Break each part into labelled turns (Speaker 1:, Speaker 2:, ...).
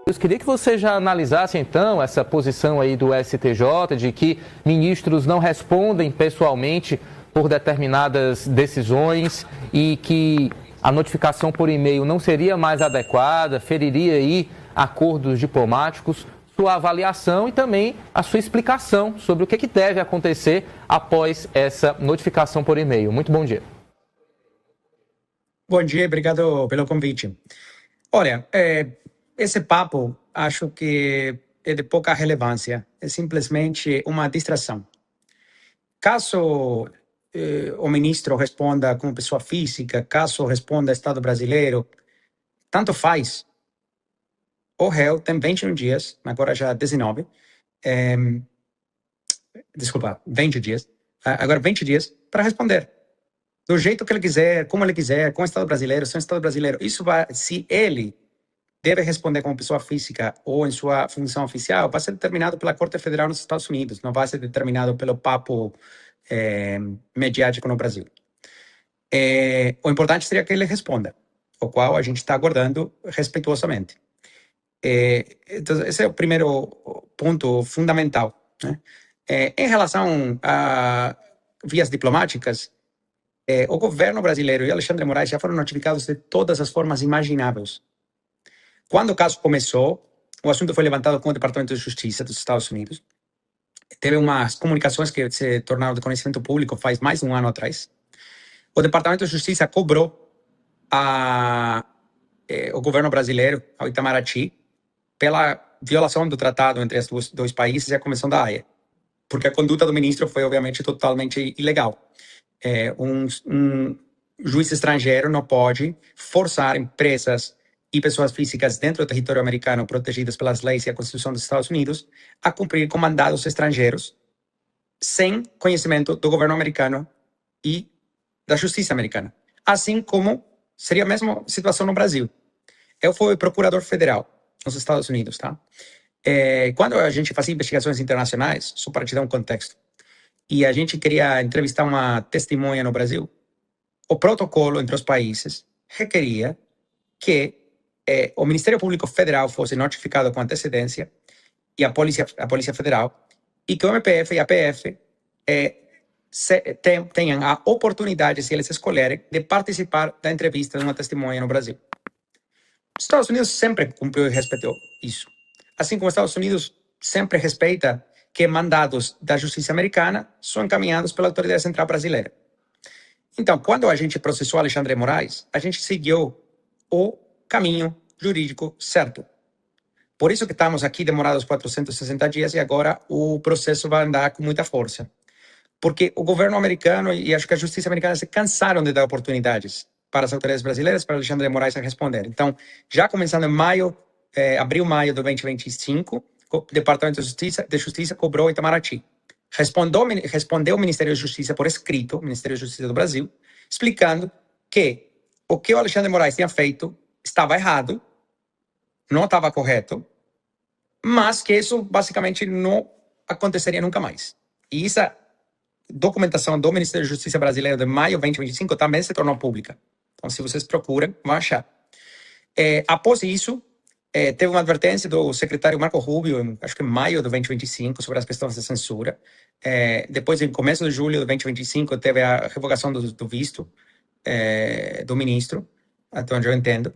Speaker 1: Eu queria que você já analisasse, então, essa posição aí do STJ de que ministros não respondem pessoalmente por determinadas decisões e que a notificação por e-mail não seria mais adequada, feriria aí acordos diplomáticos, sua avaliação e também a sua explicação sobre o que deve acontecer após essa notificação por e-mail. Muito bom dia.
Speaker 2: Bom dia, obrigado pelo convite. Olha, esse papo acho que é de pouca relevância, é simplesmente uma distração. Caso o ministro responda como pessoa física, caso responda Estado brasileiro, tanto faz. O réu tem 21 dias, agora já 19, desculpa, 20 dias, agora 20 dias para responder. Do jeito que ele quiser, com o Estado brasileiro, sem o Estado brasileiro. Isso vai, se ele deve responder como pessoa física ou em sua função oficial, vai ser determinado pela Corte Federal nos Estados Unidos, não vai ser determinado pelo papo mediático no Brasil. O importante seria que ele responda, o qual a gente está aguardando respeituosamente. Então, esse é o primeiro ponto fundamental, né? Em relação a vias diplomáticas, o governo brasileiro e Alexandre Moraes já foram notificados de todas as formas imagináveis. Quando o caso começou, o assunto foi levantado com o Departamento de Justiça dos Estados Unidos. Teve umas comunicações que se tornaram de conhecimento público faz mais de um ano atrás. O Departamento de Justiça cobrou o governo brasileiro, ao Itamaraty, pela violação do tratado entre os dois países e a Convenção da Haia. Porque a conduta do ministro foi, obviamente, totalmente ilegal. Um juiz estrangeiro não pode forçar empresas e pessoas físicas dentro do território americano protegidas pelas leis e a Constituição dos Estados Unidos a cumprir com mandados estrangeiros sem conhecimento do governo americano e da justiça americana. Assim como seria a mesma situação no Brasil. Eu fui procurador federal nos Estados Unidos, tá? Quando a gente fazia investigações internacionais, só para te dar um contexto, e a gente queria entrevistar uma testemunha no Brasil, o protocolo entre os países requeria que o Ministério Público Federal fosse notificado com antecedência e a Polícia Federal, e que o MPF e a PF tenham a oportunidade, se eles escolherem, de participar da entrevista de uma testemunha no Brasil. Os Estados Unidos sempre cumpriu e respeitou isso. Assim como os Estados Unidos sempre respeita que mandados da justiça americana são encaminhados pela autoridade central brasileira. Então, quando a gente processou Alexandre Moraes, a gente seguiu o caminho jurídico certo. Por isso que estamos aqui demorados 460 dias e agora o processo vai andar com muita força. Porque o governo americano e acho que a justiça americana se cansaram de dar oportunidades para as autoridades brasileiras, para Alexandre Moraes responder. Então, já começando em abril, maio de 2025, o Departamento de Justiça cobrou Itamaraty. Respondeu o Ministério da Justiça por escrito, o Ministério da Justiça do Brasil, explicando que o que o Alexandre Moraes tinha feito estava errado, não estava correto, mas que isso basicamente não aconteceria nunca mais. E essa documentação do Ministério da Justiça brasileiro de maio de 2025 também se tornou pública. Então, se vocês procuram, vão achar. Após isso, teve uma advertência do secretário Marco Rubio, acho que em maio de 2025, sobre as questões de censura. Depois, em começo de julho de 2025, teve a revogação do visto do ministro, até onde eu entendo.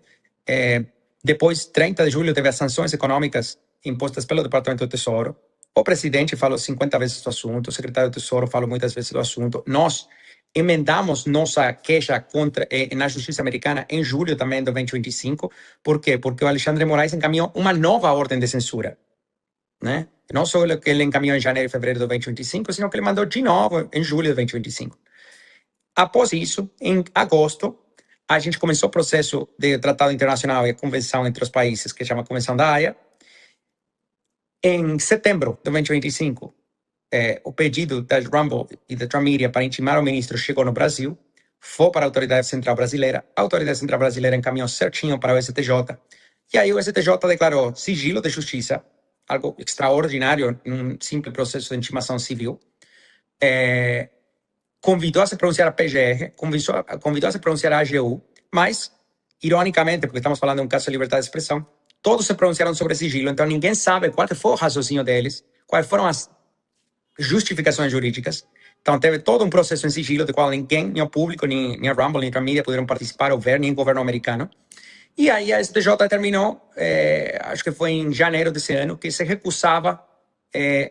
Speaker 2: Depois, 30 de julho, teve as sanções econômicas impostas pelo Departamento do Tesouro. O presidente falou 50 vezes do assunto, o secretário do Tesouro falou muitas vezes do assunto. Nós emendamos nossa queixa na justiça americana em julho também de 2025. Por quê? Porque o Alexandre Moraes encaminhou uma nova ordem de censura, né? Não só que ele encaminhou em janeiro e fevereiro de 2025, sino que ele mandou de novo em julho de 2025. Após isso, em agosto, a gente começou o processo de tratado internacional e a convenção entre os países, que chama Convenção da Haia. Em setembro de 2025, o pedido da Rumble e da Tramidia para intimar o ministro chegou no Brasil, foi para a Autoridade Central Brasileira, a Autoridade Central Brasileira encaminhou certinho para o STJ, e aí o STJ declarou sigilo de justiça, algo extraordinário num simples processo de intimação civil, convidou a se pronunciar a PGR, convidou a se pronunciar a AGU, mas, ironicamente, porque estamos falando de um caso de liberdade de expressão, todos se pronunciaram sobre sigilo, então ninguém sabe qual que foi o raciocínio deles, quais foram as justificações jurídicas. Então teve todo um processo em sigilo, do qual ninguém, nem o público, nem a Rumble, nem a mídia puderam participar ou ver, nem o governo americano. E aí a STJ determinou, acho que foi em janeiro desse ano, que se recusava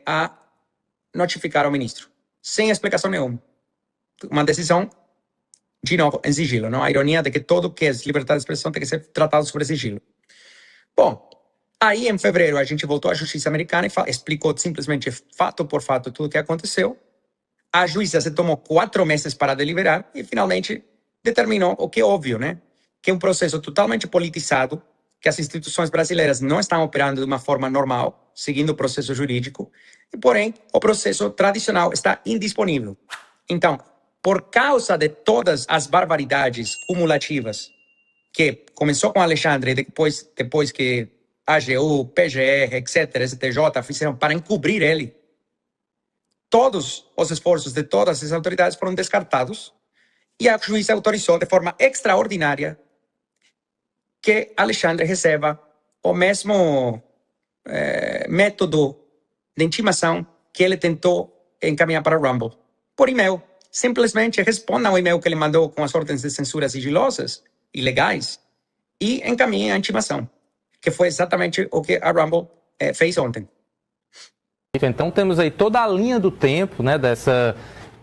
Speaker 2: a notificar o ministro, sem explicação nenhuma. Uma decisão, de novo, em sigilo, não? A ironia de que tudo que é liberdade de expressão tem que ser tratado sobre sigilo. Bom, aí em fevereiro a gente voltou à justiça americana e explicou simplesmente fato por fato tudo o que aconteceu. A juíza se tomou 4 meses para deliberar e finalmente determinou o que é óbvio, né? Que é um processo totalmente politizado, que as instituições brasileiras não estão operando de uma forma normal, seguindo o processo jurídico, e porém o processo tradicional está indisponível. Então, por causa de todas as barbaridades cumulativas que começou com Alexandre, depois que AGU, PGR, etc., STJ fizeram para encobrir ele, todos os esforços de todas as autoridades foram descartados e a juíza autorizou de forma extraordinária que Alexandre receba o mesmo método de intimação que ele tentou encaminhar para o Rumble, por e-mail. Simplesmente responda ao e-mail que ele mandou com as ordens de censura sigilosas, ilegais, e encaminhe a intimação, que foi exatamente o que a Rumble fez ontem.
Speaker 1: Então temos aí toda a linha do tempo, né, dessa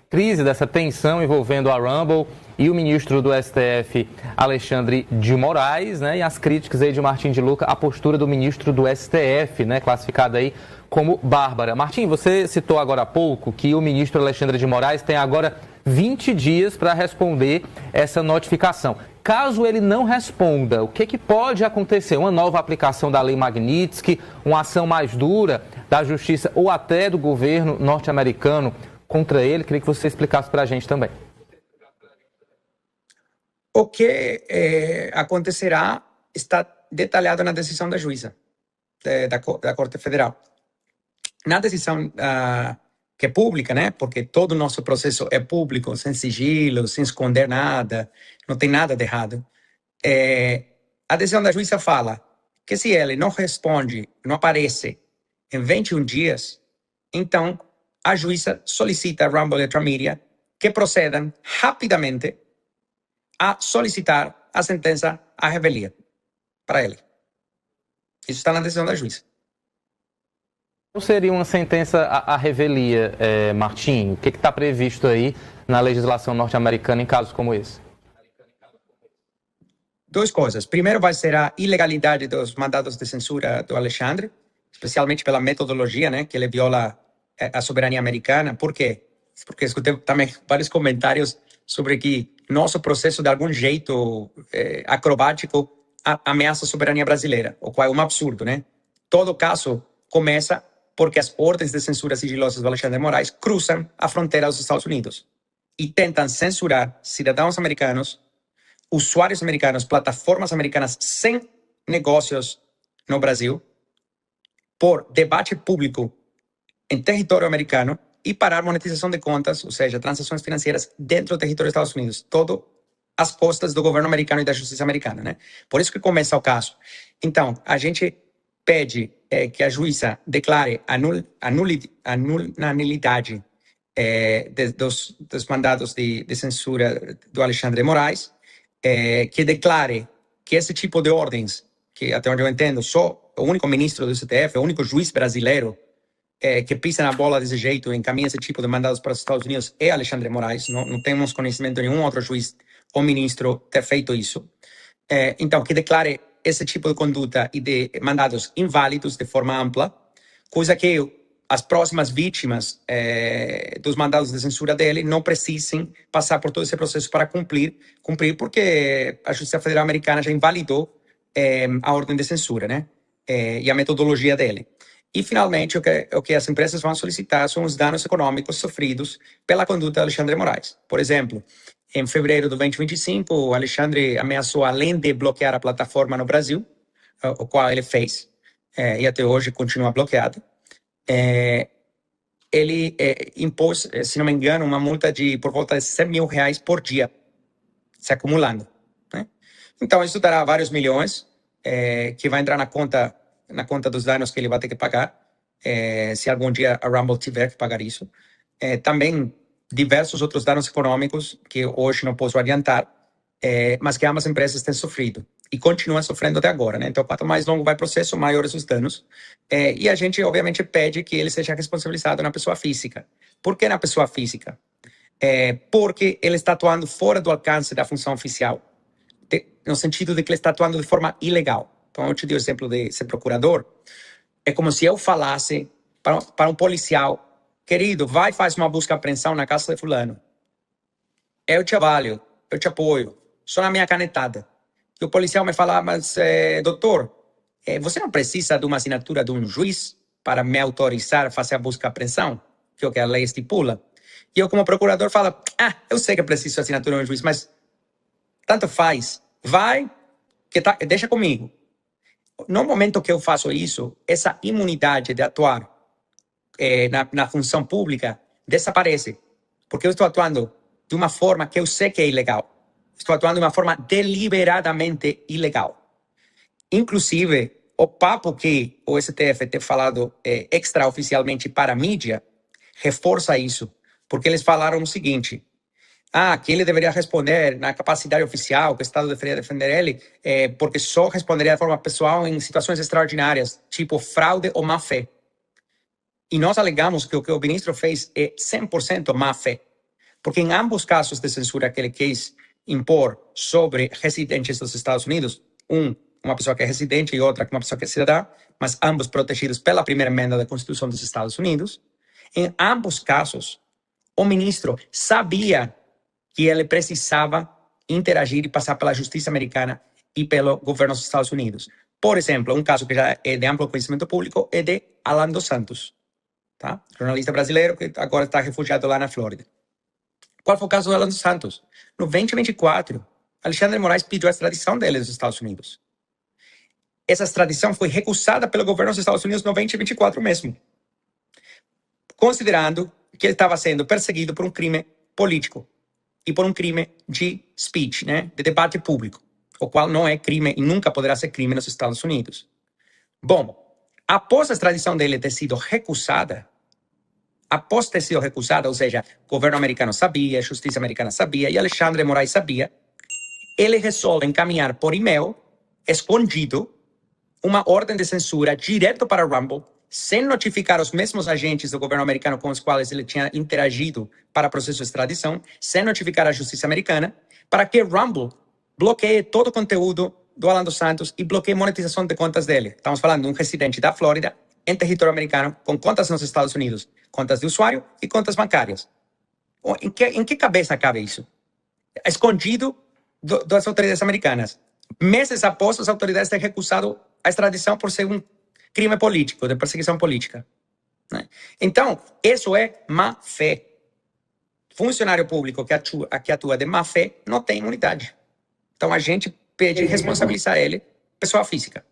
Speaker 1: crise, dessa tensão envolvendo a Rumble e o ministro do STF, Alexandre de Moraes, né, e as críticas aí de Martim de Lucca à postura do ministro do STF, né, classificada aí como bárbara. Martim, você citou agora há pouco que o ministro Alexandre de Moraes tem agora 20 dias para responder essa notificação. Caso ele não responda, o que pode acontecer? Uma nova aplicação da Lei Magnitsky, uma ação mais dura da Justiça ou até do governo norte-americano contra ele? Queria que você explicasse para a gente também.
Speaker 2: O que acontecerá está detalhado na decisão da juíza da Corte Federal. Na decisão que é pública, né? Porque todo o nosso processo é público, sem sigilo, sem esconder nada, não tem nada de errado. A decisão da juíza fala que se ele não responde, não aparece em 21 dias, então a juíza solicita a Rumble e a Ultramedia que procedam rapidamente a solicitar a sentença à revelia para ele. Isso está na decisão da juíza.
Speaker 1: Não seria uma sentença à revelia, Martim? O que está previsto aí na legislação norte-americana em casos como esse?
Speaker 2: 2 coisas. Primeiro vai ser a ilegalidade dos mandados de censura do Alexandre, especialmente pela metodologia, né, que ele viola a soberania americana. Por quê? Porque escutei também vários comentários sobre que nosso processo, de algum jeito acrobático, ameaça a soberania brasileira, o qual é um absurdo, né? Todo caso começa porque as ordens de censura sigilosas do Alexandre de Moraes cruzam a fronteira dos Estados Unidos e tentam censurar cidadãos americanos, usuários americanos, plataformas americanas sem negócios no Brasil, por debate público em território americano e parar monetização de contas, ou seja, transações financeiras dentro do território dos Estados Unidos, todo às costas do governo americano e da justiça americana, né? Por isso que começa o caso. Então, a gente pede que a juíza declare a nulidade dos mandados de censura do Alexandre de Moraes, que declare que esse tipo de ordens, que até onde eu entendo, só o único ministro do STF, o único juiz brasileiro que pisa na bola desse jeito e encaminha esse tipo de mandados para os Estados Unidos é Alexandre de Moraes. Não temos conhecimento de nenhum outro juiz ou ministro ter feito isso. Então, que declare esse tipo de conduta e de mandados inválidos de forma ampla, coisa que as próximas vítimas dos mandados de censura dele não precisem passar por todo esse processo para cumprir, porque a Justiça Federal Americana já invalidou a ordem de censura, né? E a metodologia dele. E, finalmente, o que as empresas vão solicitar são os danos econômicos sofridos pela conduta de Alexandre de Moraes. Por exemplo, em fevereiro de 2025, o Alexandre ameaçou, além de bloquear a plataforma no Brasil, o qual ele fez, e até hoje continua bloqueado, ele impôs, se não me engano, uma multa por volta de R$100 mil por dia, se acumulando, né? Então, isso dará vários milhões, que vai entrar na conta dos danos que ele vai ter que pagar, se algum dia a Rumble tiver que pagar isso. Também diversos outros danos econômicos que hoje não posso adiantar, mas que ambas empresas têm sofrido e continuam sofrendo até agora, né? Então, quanto mais longo vai o processo, maiores os danos. E a gente, obviamente, pede que ele seja responsabilizado na pessoa física. Por que na pessoa física? Porque ele está atuando fora do alcance da função oficial, no sentido de que ele está atuando de forma ilegal. Então, eu te dei o exemplo de ser procurador. É como se eu falasse para um policial: querido, vai e faz uma busca e apreensão na casa de fulano. Eu te avalio, eu te apoio, só na minha canetada. E o policial me fala: mas, doutor, você não precisa de uma assinatura de um juiz para me autorizar a fazer a busca e apreensão, que é o que a lei estipula? E eu, como procurador, falo: eu sei que preciso de assinatura de um juiz, mas tanto faz, vai, deixa comigo. No momento que eu faço isso, essa imunidade de atuar na função pública desaparece, porque eu estou atuando de uma forma que eu sei que é ilegal. Estou atuando de uma forma deliberadamente ilegal. Inclusive, o papo que o STF tem falado extraoficialmente para a mídia reforça isso, porque eles falaram o seguinte: que ele deveria responder na capacidade oficial, que o Estado deveria defender ele, porque só responderia de forma pessoal em situações extraordinárias, tipo fraude ou má-fé. E nós alegamos que o que o ministro fez é 100% má-fé, porque em ambos casos de censura que ele quis impor sobre residentes dos Estados Unidos, uma pessoa que é residente e outra uma pessoa que é cidadã, mas ambos protegidos pela primeira emenda da Constituição dos Estados Unidos, em ambos casos, o ministro sabia que ele precisava interagir e passar pela justiça americana e pelo governo dos Estados Unidos. Por exemplo, um caso que já é de amplo conhecimento público é de Alan dos Santos, tá? Jornalista brasileiro que agora está refugiado lá na Flórida. Qual foi o caso do Alan dos Santos? No 2024, Alexandre de Moraes pediu a extradição dele dos Estados Unidos. Essa extradição foi recusada pelo governo dos Estados Unidos no 2024 mesmo, considerando que ele estava sendo perseguido por um crime político e por um crime de speech, né, de debate público, o qual não é crime e nunca poderá ser crime nos Estados Unidos. Bom, após a extradição dele ter sido recusada, ou seja, o governo americano sabia, a justiça americana sabia e Alexandre de Moraes sabia, ele resolve encaminhar por e-mail, escondido, uma ordem de censura direto para Rumble, sem notificar os mesmos agentes do governo americano com os quais ele tinha interagido para o processo de extradição, sem notificar a justiça americana, para que Rumble bloqueie todo o conteúdo do Alan dos Santos e bloqueie a monetização de contas dele. Estamos falando de um residente da Flórida, em território americano, com contas nos Estados Unidos, contas de usuário e contas bancárias. Em que cabeça cabe isso? Escondido das autoridades americanas. Meses após, as autoridades terem recusado a extradição por ser um crime político, de perseguição política. Né? Então, isso é má-fé. Funcionário público que atua de má-fé não tem imunidade. Então, a gente pede responsabilizar ele, pessoa física.